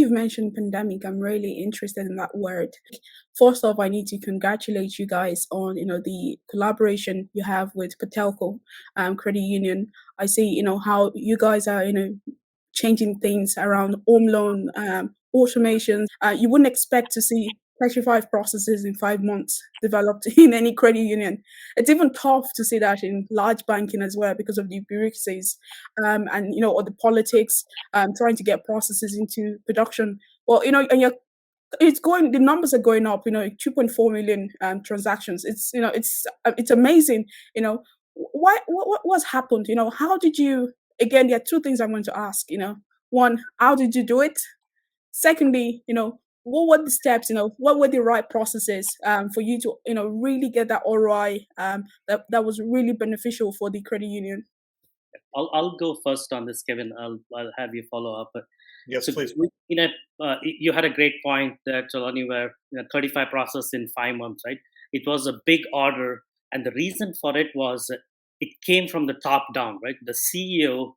you've mentioned pandemic, I'm really interested in that word. First off, I need to congratulate you guys on the collaboration you have with Patelco Credit Union. I see how you guys are changing things around home loan automations. You wouldn't expect to see 35 processes in 5 months developed in any credit union. It's even tough to see that in large banking as well because of the bureaucracies and or the politics trying to get processes into production. Well, and it's going. The numbers are going up. 2.4 million transactions. It's amazing. What's happened? How did you? Again, there are two things I'm going to ask. One, how did you do it? Secondly, what were the steps? What were the right processes for you to really get that ROI that was really beneficial for the credit union? I'll go first on this, Kevin. I'll have you follow up. Yes, So, please. you had a great point that Chalani were 35 process in 5 months, right? It was a big order, and the reason for it was it came from the top down, right? The CEO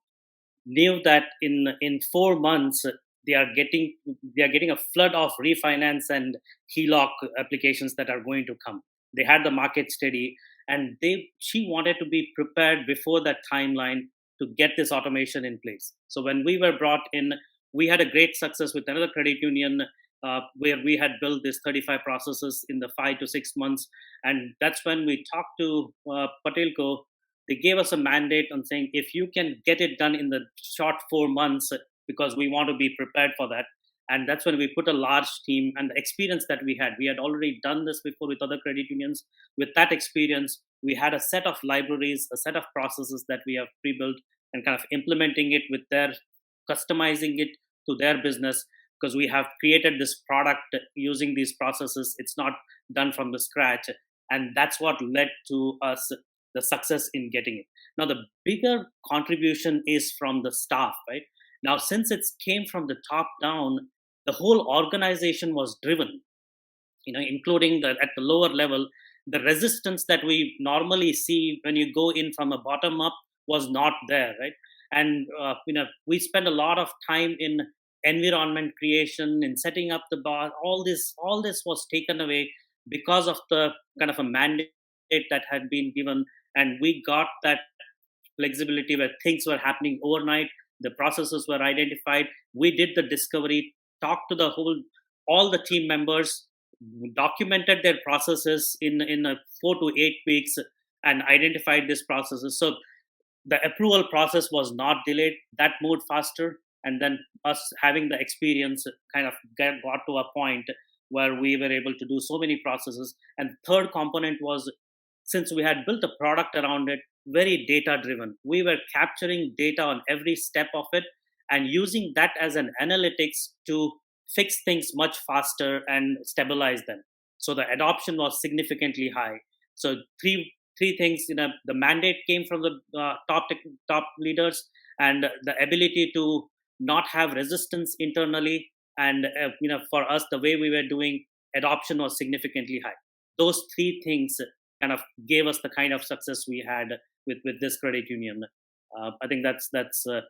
knew that in 4 months they are getting a flood of refinance and HELOC applications that are going to come. They had the market steady, and she wanted to be prepared before that timeline to get this automation in place. So when we were brought in, we had a great success with another credit union where we had built this 35 processes in the 5 to 6 months, and that's when we talked to Patelco. They gave us a mandate on saying if you can get it done in the short 4 months, because we want to be prepared for that. And that's when we put a large team, and the experience that we had already done this before with other credit unions. With that experience, we had a set of libraries, a set of processes that we have pre-built, and kind of implementing it with their customizing it to their business, because we have created this product using these processes. It's not done from the scratch, and that's what led to us the success in getting it. Now the bigger contribution is from the staff, right? Now, since it came from the top down, the whole organization was driven, including at the lower level. The resistance that we normally see when you go in from a bottom up was not there, right? And we spend a lot of time in environment creation, in setting up the bar. All this was taken away because of the kind of a mandate that had been given, and we got that flexibility where things were happening overnight. The processes were identified. We did the discovery, talked to all the team members, documented their processes in 4 to 8 weeks, and identified these processes. So the approval process was not delayed. That moved faster, and then us having the experience kind of got to a point where we were able to do so many processes. And third component was, since we had built a product around it, very data driven. We were capturing data on every step of it and using that as an analytics to fix things much faster and stabilize them. So the adoption was significantly high. So three things. The mandate came from the top leaders, and the ability to not have resistance internally. And for us, the way we were doing, adoption was significantly high. Those three things kind of gave us the kind of success we had with this credit union. I think that's the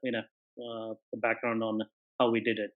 background on how we did it.